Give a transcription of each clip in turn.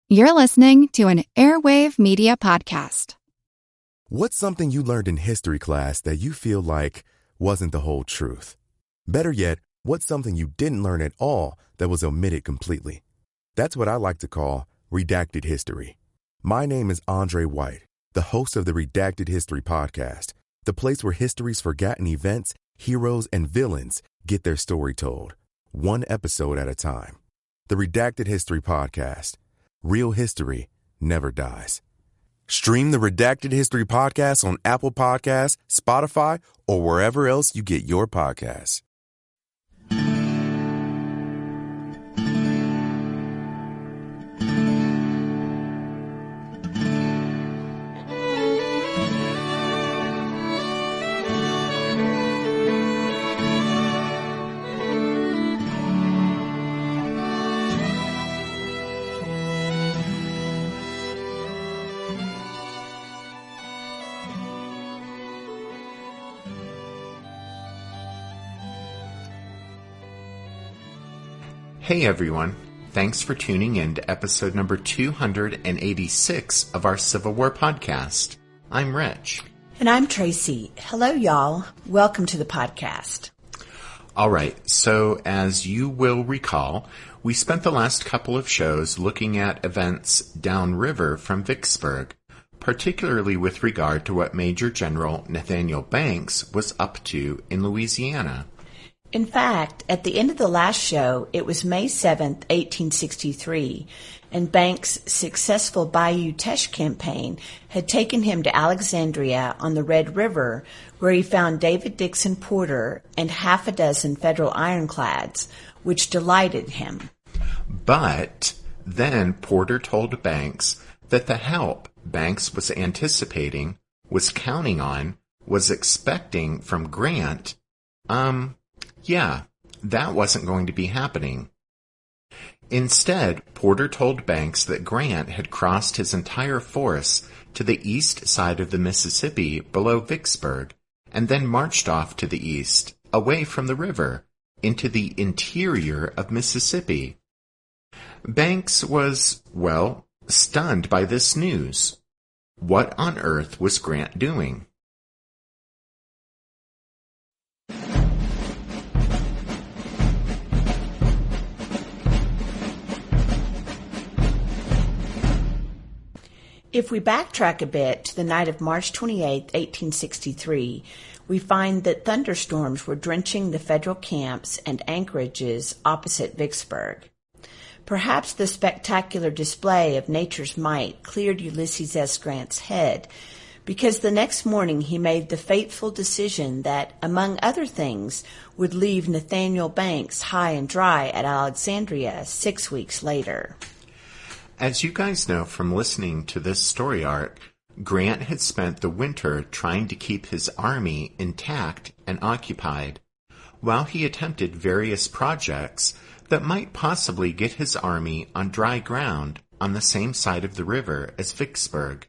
You're listening to an Airwave Media Podcast. What's something you learned in history class that you feel like wasn't the whole truth? Better yet, what's something you didn't learn at all that was omitted completely? That's what I like to call redacted history. My name is Andre White, the host of the Redacted History Podcast, the place where history's forgotten events, heroes, and villains get their story told, one episode at a time. The Redacted History Podcast. Real history never dies. Stream the Redacted History Podcast on Apple Podcasts, Spotify, or wherever else you get your podcasts. Hey everyone, thanks for tuning in to episode number 286 of our Civil War podcast. I'm Rich. And I'm Tracy. Hello y'all. Welcome to the podcast. Alright, so as you will recall, we spent the last couple of shows looking at events downriver from Vicksburg, particularly with regard to what Major General Nathaniel Banks was up to in Louisiana. In fact, at the end of the last show, it was May 7th, 1863, and Banks' successful Bayou Teche campaign had taken him to Alexandria on the Red River, where he found David Dixon Porter and half a dozen Federal ironclads, which delighted him. But then Porter told Banks that the help Banks was anticipating, was counting on, was expecting from Grant, yeah, that wasn't going to be happening. Instead, Porter told Banks that Grant had crossed his entire force to the east side of the Mississippi below Vicksburg, and then marched off to the east, away from the river, into the interior of Mississippi. Banks was, well, stunned by this news. What on earth was Grant doing? If we backtrack a bit to the night of March 28, 1863, we find that thunderstorms were drenching the Federal camps and anchorages opposite Vicksburg. Perhaps the spectacular display of nature's might cleared Ulysses S. Grant's head, because the next morning he made the fateful decision that, among other things, would leave Nathaniel Banks high and dry at Alexandria 6 weeks later. As you guys know from listening to this story arc, Grant had spent the winter trying to keep his army intact and occupied, while he attempted various projects that might possibly get his army on dry ground on the same side of the river as Vicksburg.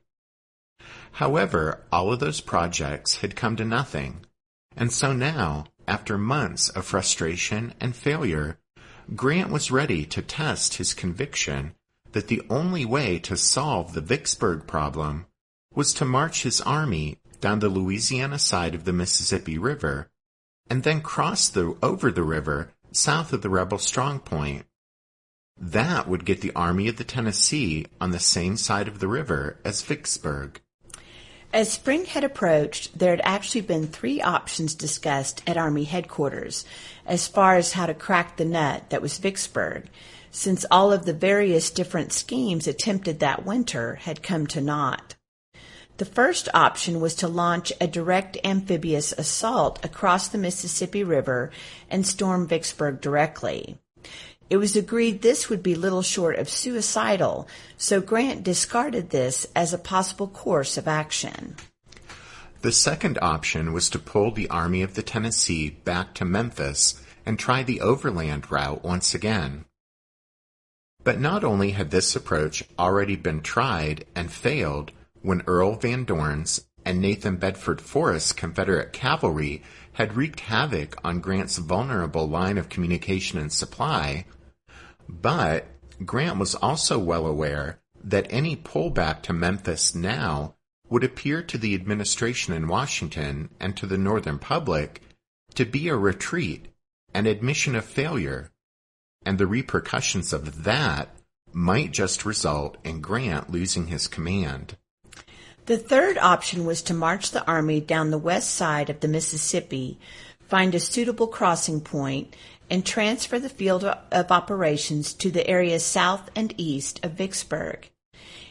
However, all of those projects had come to nothing, and so now, after months of frustration and failure, Grant was ready to test his conviction that the only way to solve the Vicksburg problem was to march his army down the Louisiana side of the Mississippi River and then cross over the river south of the rebel strongpoint. That would get the Army of the Tennessee on the same side of the river as Vicksburg. As spring had approached, there had actually been 3 options discussed at Army headquarters as far as how to crack the nut that was Vicksburg, since all of the various different schemes attempted that winter had come to naught. The first option was to launch a direct amphibious assault across the Mississippi River and storm Vicksburg directly. It was agreed this would be little short of suicidal, so Grant discarded this as a possible course of action. The second option was to pull the Army of the Tennessee back to Memphis and try the overland route once again. But not only had this approach already been tried and failed when Earl Van Dorn's and Nathan Bedford Forrest's Confederate cavalry had wreaked havoc on Grant's vulnerable line of communication and supply, but Grant was also well aware that any pullback to Memphis now would appear to the administration in Washington and to the Northern public to be a retreat, an admission of failure, and the repercussions of that might just result in Grant losing his command. The third option was to march the army down the west side of the Mississippi, find a suitable crossing point, and transfer the field of operations to the area south and east of Vicksburg.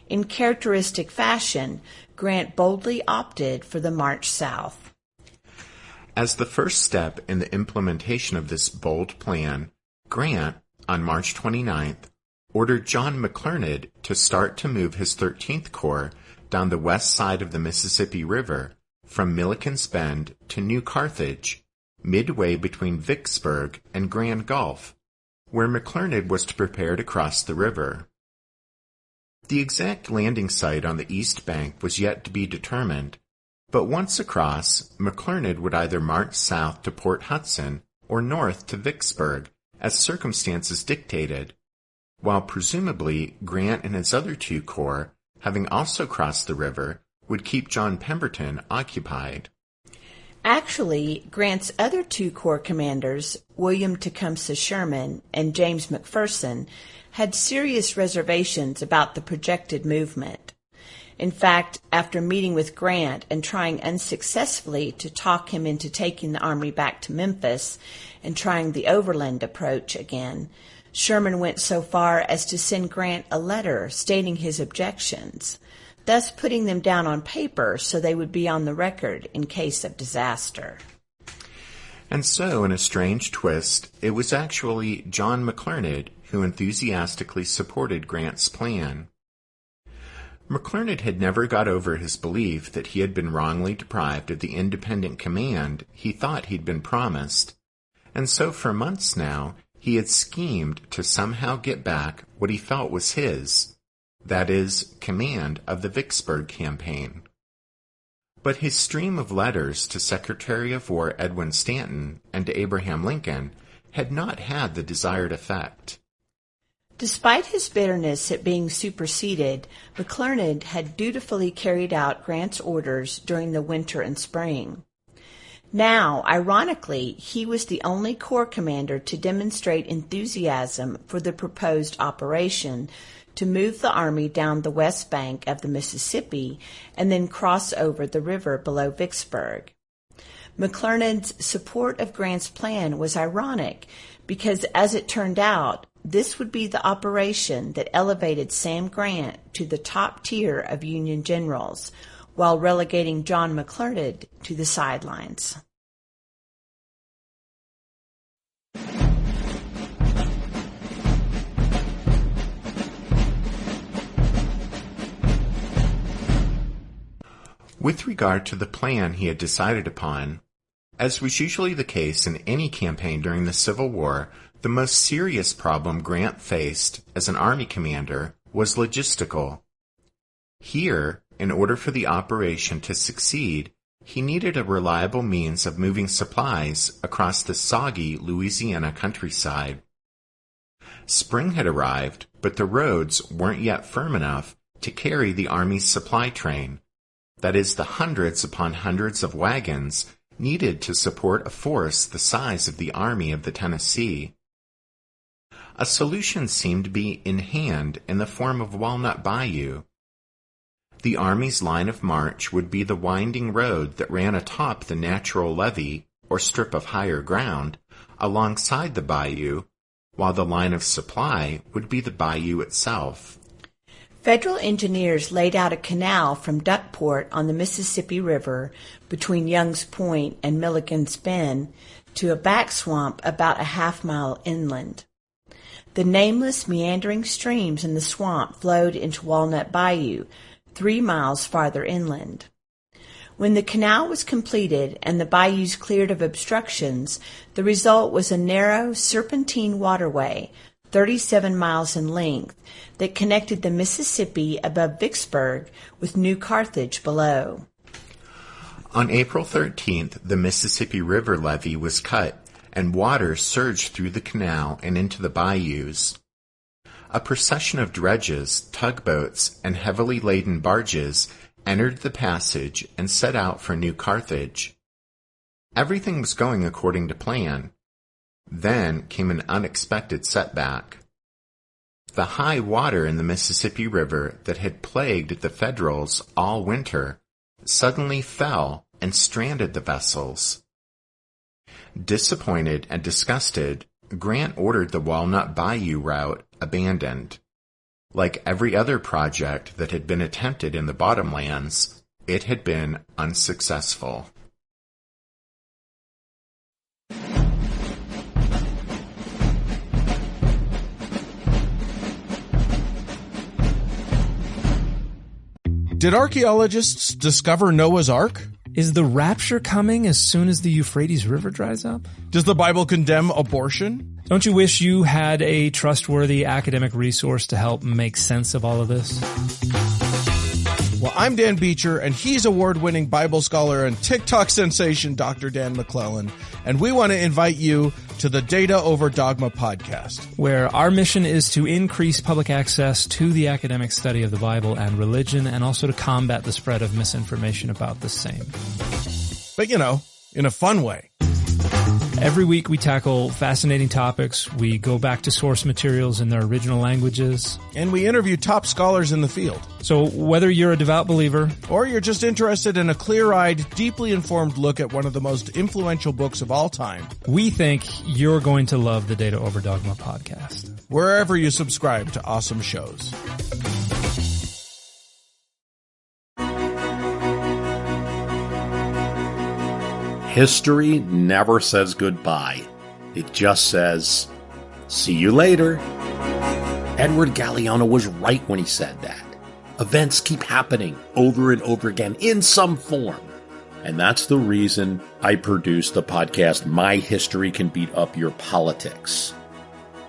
In characteristic fashion, Grant boldly opted for the march south. As the first step in the implementation of this bold plan, Grant, on March 29th, ordered John McClernand to start to move his 13th Corps down the west side of the Mississippi River from Milliken's Bend to New Carthage, midway between Vicksburg and Grand Gulf, where McClernand was to prepare to cross the river. The exact landing site on the east bank was yet to be determined, but once across, McClernand would either march south to Port Hudson or north to Vicksburg, as circumstances dictated, while presumably Grant and his other two corps, having also crossed the river, would keep John Pemberton occupied. Actually, Grant's other two corps commanders, William Tecumseh Sherman and James McPherson, had serious reservations about the projected movement. In fact, after meeting with Grant and trying unsuccessfully to talk him into taking the army back to Memphis and trying the overland approach again, Sherman went so far as to send Grant a letter stating his objections, thus putting them down on paper so they would be on the record in case of disaster. And so, in a strange twist, it was actually John McClernand who enthusiastically supported Grant's plan. McClernand had never got over his belief that he had been wrongly deprived of the independent command he thought he'd been promised, and so for months now he had schemed to somehow get back what he felt was his, that is, command of the Vicksburg campaign. But his stream of letters to Secretary of War Edwin Stanton and to Abraham Lincoln had not had the desired effect. Despite his bitterness at being superseded, McClernand had dutifully carried out Grant's orders during the winter and spring. Now, ironically, he was the only corps commander to demonstrate enthusiasm for the proposed operation to move the army down the west bank of the Mississippi and then cross over the river below Vicksburg. McClernand's support of Grant's plan was ironic because, as it turned out, this would be the operation that elevated Sam Grant to the top tier of Union generals, while relegating John McClernand to the sidelines. With regard to the plan he had decided upon, as was usually the case in any campaign during the Civil War, the most serious problem Grant faced as an army commander was logistical. Here, in order for the operation to succeed, he needed a reliable means of moving supplies across the soggy Louisiana countryside. Spring had arrived, but the roads weren't yet firm enough to carry the army's supply train, that is, the hundreds upon hundreds of wagons needed to support a force the size of the Army of the Tennessee. A solution seemed to be in hand in the form of Walnut Bayou. The Army's line of march would be the winding road that ran atop the natural levee, or strip of higher ground, alongside the bayou, while the line of supply would be the bayou itself. Federal engineers laid out a canal from Duckport on the Mississippi River between Young's Point and Milliken's Bend to a back swamp about a half-mile inland. The nameless meandering streams in the swamp flowed into Walnut Bayou, 3 miles farther inland. When the canal was completed and the bayous cleared of obstructions, the result was a narrow, serpentine waterway, 37 miles in length, that connected the Mississippi above Vicksburg with New Carthage below. On April 13th, the Mississippi River levee was cut, and water surged through the canal and into the bayous. a procession of dredges, tugboats, and heavily laden barges entered the passage and set out for New Carthage. Everything was going according to plan. Then came an unexpected setback. The high water in the Mississippi River that had plagued the Federals all winter suddenly fell and stranded the vessels. Disappointed and disgusted, Grant ordered the Walnut Bayou route abandoned. Like every other project that had been attempted in the bottomlands, it had been unsuccessful. Did archaeologists discover Noah's Ark? Is the rapture coming as soon as the Euphrates River dries up? Does the Bible condemn abortion? Don't you wish you had a trustworthy academic resource to help make sense of all of this? Well, I'm Dan Beecher, and he's award-winning Bible scholar and TikTok sensation Dr. Dan McClellan, and we want to invite you to the Data Over Dogma podcast, where our mission is to increase public access to the academic study of the Bible and religion, and also to combat the spread of misinformation about the same. But, in a fun way. Every week we tackle fascinating topics, we go back to source materials in their original languages, and we interview top scholars in the field. So whether you're a devout believer, or you're just interested in a clear-eyed, deeply informed look at one of the most influential books of all time, we think you're going to love the Data Over Dogma podcast. Wherever you subscribe to awesome shows. History never says goodbye. It just says, see you later. Edward Galeano was right when he said that. Events keep happening over and over again in some form. And that's the reason I produce the podcast, My History Can Beat Up Your Politics.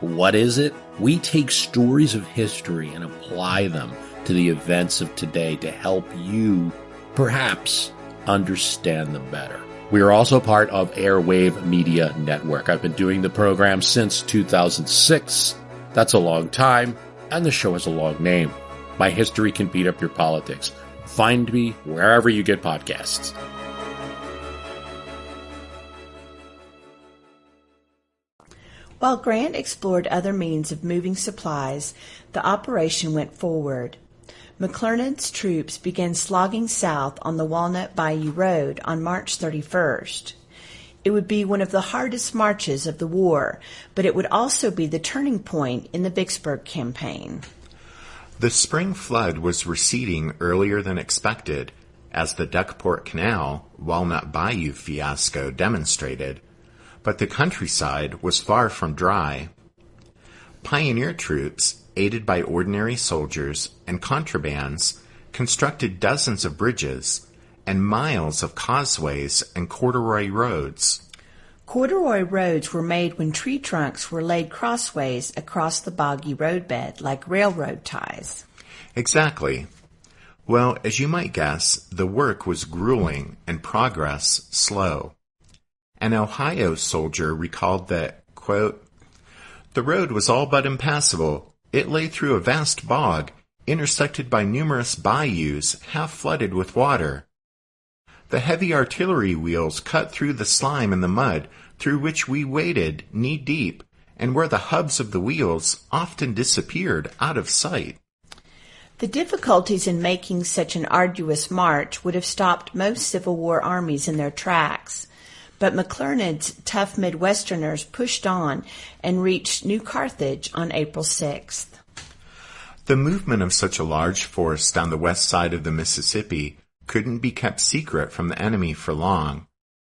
What is it? We take stories of history and apply them to the events of today to help you, perhaps, understand them better. We are also part of Airwave Media Network. I've been doing the program since 2006. That's a long time, and the show has a long name. My History Can Beat Up Your Politics. Find me wherever you get podcasts. While Grant explored other means of moving supplies, the operation went forward. McClernand's troops began slogging south on the Walnut Bayou Road on March 31st. It would be one of the hardest marches of the war, but it would also be the turning point in the Vicksburg campaign. The spring flood was receding earlier than expected, as the Duckport Canal, Walnut Bayou fiasco demonstrated, but the countryside was far from dry. Pioneer troops, aided by ordinary soldiers and contrabands, constructed dozens of bridges and miles of causeways and corduroy roads. Corduroy roads were made when tree trunks were laid crossways across the boggy roadbed like railroad ties. Exactly. Well, as you might guess, the work was grueling and progress slow. An Ohio soldier recalled that, quote, "The road was all but impassable. It lay through a vast bog, intersected by numerous bayous half flooded with water. The heavy artillery wheels cut through the slime and the mud, through which we waded knee-deep, and where the hubs of the wheels often disappeared out of sight." The difficulties in making such an arduous march would have stopped most Civil War armies in their tracks, but McClernand's tough Midwesterners pushed on and reached New Carthage on April 6th. The movement of such a large force down the west side of the Mississippi couldn't be kept secret from the enemy for long,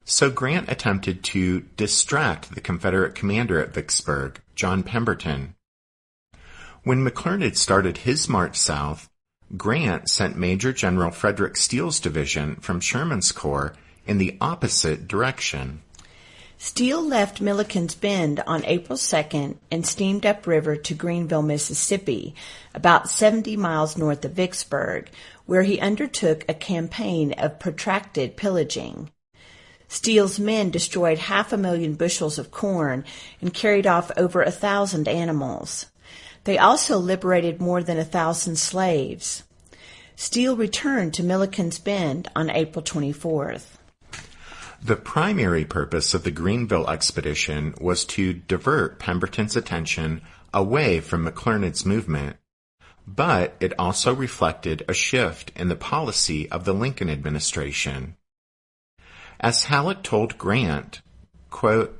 so Grant attempted to distract the Confederate commander at Vicksburg, John Pemberton. When McClernand started his march south, Grant sent Major General Frederick Steele's division from Sherman's Corps in the opposite direction. Steele left Milliken's Bend on April 2nd and steamed upriver to Greenville, Mississippi, about 70 miles north of Vicksburg, where he undertook a campaign of protracted pillaging. Steele's men destroyed 500,000 bushels of corn and carried off over 1,000 animals. They also liberated more than 1,000 slaves. Steele returned to Milliken's Bend on April 24th. The primary purpose of the Greenville expedition was to divert Pemberton's attention away from McClernand's movement, but it also reflected a shift in the policy of the Lincoln administration. As Halleck told Grant, quote,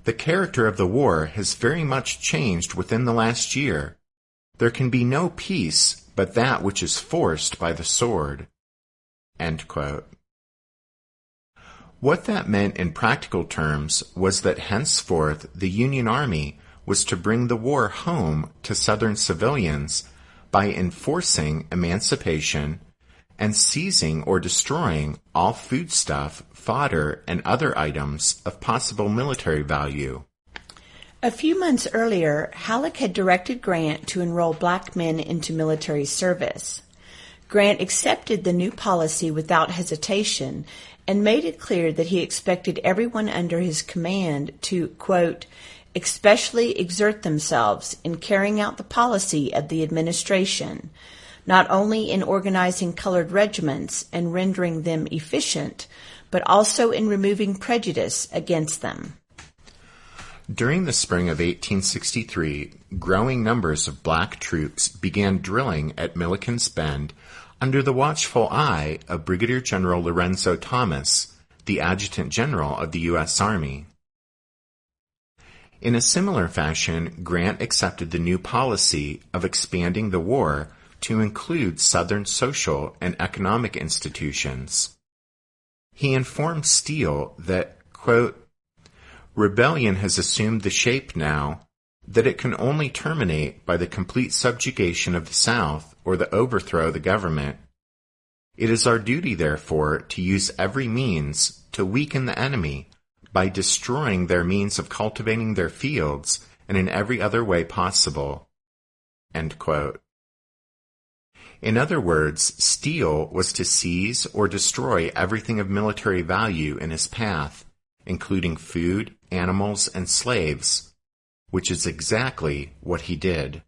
"The character of the war has very much changed within the last year. There can be no peace but that which is forced by the sword." End quote. What that meant in practical terms was that henceforth the Union Army was to bring the war home to Southern civilians by enforcing emancipation and seizing or destroying all foodstuff, fodder, and other items of possible military value. A few months earlier, Halleck had directed Grant to enroll black men into military service. Grant accepted the new policy without hesitation and made it clear that he expected everyone under his command to, quote, "especially exert themselves in carrying out the policy of the administration, not only in organizing colored regiments and rendering them efficient, but also in removing prejudice against them." During the spring of 1863, growing numbers of black troops began drilling at Milliken's Bend under the watchful eye of Brigadier General Lorenzo Thomas, the Adjutant General of the U.S. Army. In a similar fashion, Grant accepted the new policy of expanding the war to include Southern social and economic institutions. He informed Steele that, quote, "Rebellion has assumed the shape now that it can only terminate by the complete subjugation of the South or the overthrow of the government. It is our duty, therefore, to use every means to weaken the enemy by destroying their means of cultivating their fields and in every other way possible." End quote. In other words, Steele was to seize or destroy everything of military value in his path, including food, animals, and slaves, which is exactly what he did.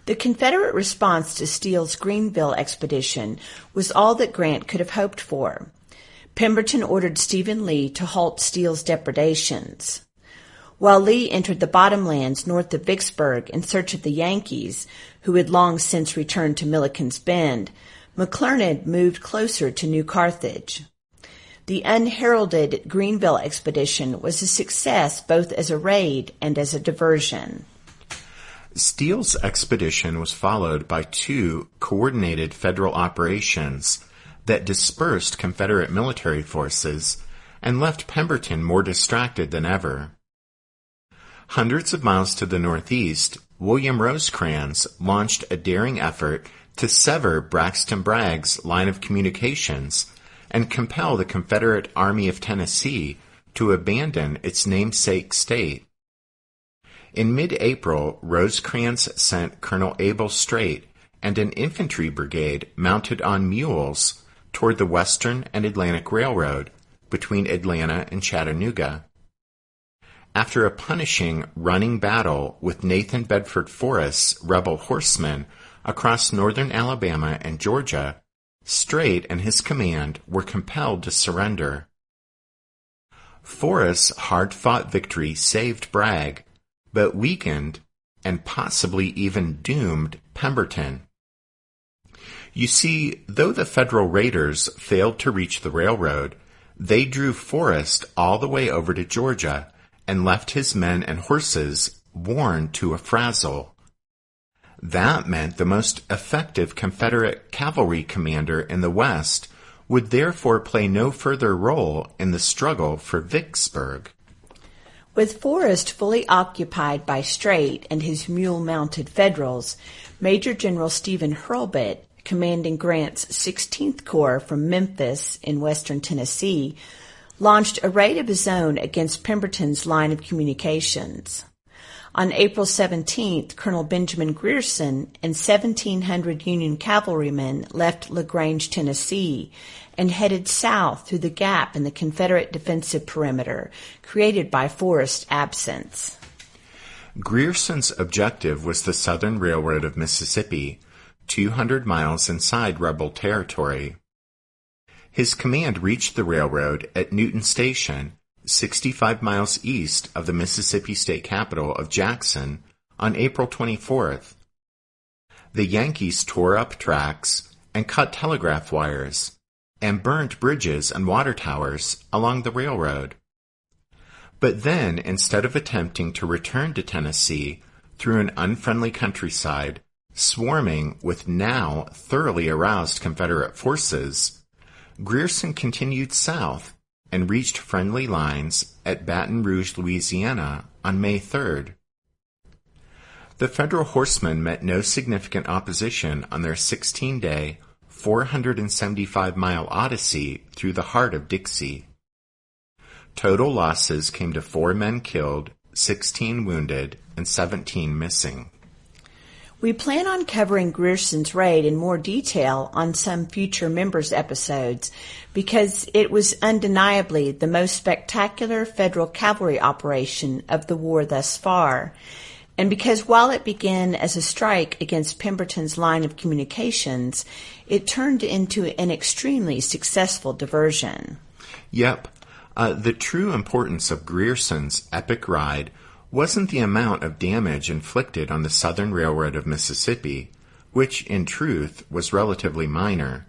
The Confederate response to Steele's Greenville expedition was all that Grant could have hoped for. Pemberton ordered Stephen Lee to halt Steele's depredations. While Lee entered the bottomlands north of Vicksburg in search of the Yankees, who had long since returned to Milliken's Bend, McClernand moved closer to New Carthage. The unheralded Greenville expedition was a success both as a raid and as a diversion. Steele's expedition was followed by two coordinated federal operations that dispersed Confederate military forces and left Pemberton more distracted than ever. Hundreds of miles to the northeast, William Rosecrans launched a daring effort to sever Braxton Bragg's line of communications and compel the Confederate Army of Tennessee to abandon its namesake state. In mid-April, Rosecrans sent Colonel Abel Strait and an infantry brigade mounted on mules toward the Western and Atlantic Railroad between Atlanta and Chattanooga. After a punishing running battle with Nathan Bedford Forrest's rebel horsemen across northern Alabama and Georgia, Strait and his command were compelled to surrender. Forrest's hard-fought victory saved Bragg, but weakened and possibly even doomed Pemberton. You see, though the Federal raiders failed to reach the railroad, they drew Forrest all the way over to Georgia and left his men and horses worn to a frazzle. That meant the most effective Confederate cavalry commander in the West would therefore play no further role in the struggle for Vicksburg. With Forrest fully occupied by Strait and his mule-mounted Federals, Major General Stephen Hurlbut, commanding Grant's 16th Corps from Memphis in western Tennessee, launched a raid of his own against Pemberton's line of communications. On April 17th, Colonel Benjamin Grierson and 1,700 Union cavalrymen left LaGrange, Tennessee, and headed south through the gap in the Confederate defensive perimeter created by Forrest's absence. Grierson's objective was the Southern Railroad of Mississippi, 200 miles inside rebel territory. His command reached the railroad at Newton Station, 65 miles east of the Mississippi state capital of Jackson, on April 24th. The Yankees tore up tracks and cut telegraph wires and burned bridges and water towers along the railroad. But then, instead of attempting to return to Tennessee through an unfriendly countryside swarming with now thoroughly aroused Confederate forces, Grierson continued south and reached friendly lines at Baton Rouge, Louisiana on May 3rd. The Federal horsemen met no significant opposition on their 16-day, 475-mile odyssey through the heart of Dixie. Total losses came to 4 men killed, 16 wounded, and 17 missing. We plan on covering Grierson's raid in more detail on some future members' episodes because it was undeniably the most spectacular federal cavalry operation of the war thus far, and because while it began as a strike against Pemberton's line of communications, it turned into an extremely successful diversion. Yep. The true importance of Grierson's epic ride wasn't the amount of damage inflicted on the Southern Railroad of Mississippi, which, in truth, was relatively minor.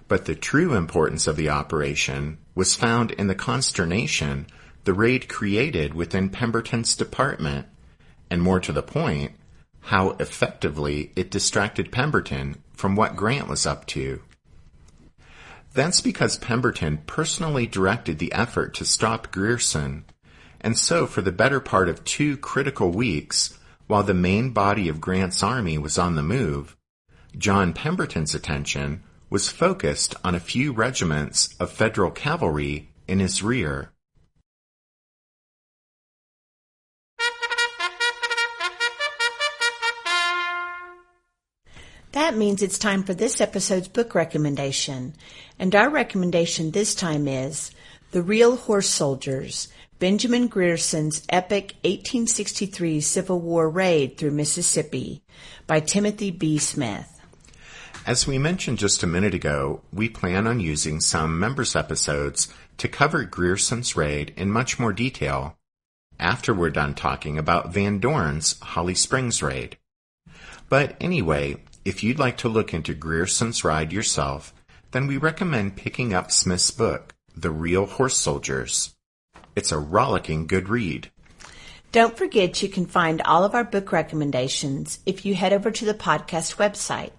But the true importance of the operation was found in the consternation the raid created within Pemberton's department, and more to the point, how effectively it distracted Pemberton from what Grant was up to. That's because Pemberton personally directed the effort to stop Grierson, and so for the better part of 2 critical weeks, while the main body of Grant's army was on the move, John Pemberton's attention was focused on a few regiments of Federal cavalry in his rear. That means it's time for this episode's book recommendation, and our recommendation this time is The Real Horse Soldiers, Benjamin Grierson's epic 1863 Civil War raid through Mississippi by Timothy B. Smith. As we mentioned just a minute ago, we plan on using some members' episodes to cover Grierson's raid in much more detail after we're done talking about Van Dorn's Holly Springs raid. But anyway, if you'd like to look into Grierson's ride yourself, then we recommend picking up Smith's book, The Real Horse Soldiers. It's a rollicking good read. Don't forget you can find all of our book recommendations if you head over to the podcast website,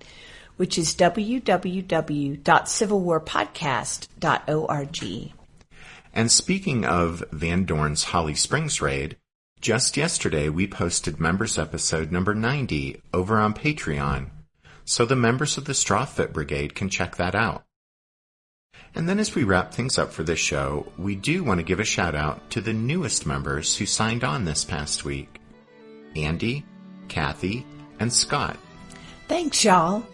which is www.civilwarpodcast.org. And speaking of Van Dorn's Holly Springs raid, just yesterday we posted members episode number 90 over on Patreon, so the members of the Strawfoot Brigade can check that out. And then as we wrap things up for this show, we do want to give a shout out to the newest members who signed on this past week. Andy, Kathy, and Scott. Thanks, y'all.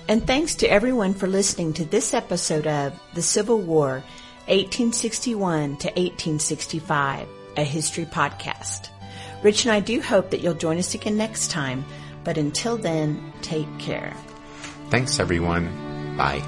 And thanks to everyone for listening to this episode of The Civil War, 1861 to 1865, a history podcast. Rich and I do hope that you'll join us again next time, but until then, take care. Thanks, everyone. Bye.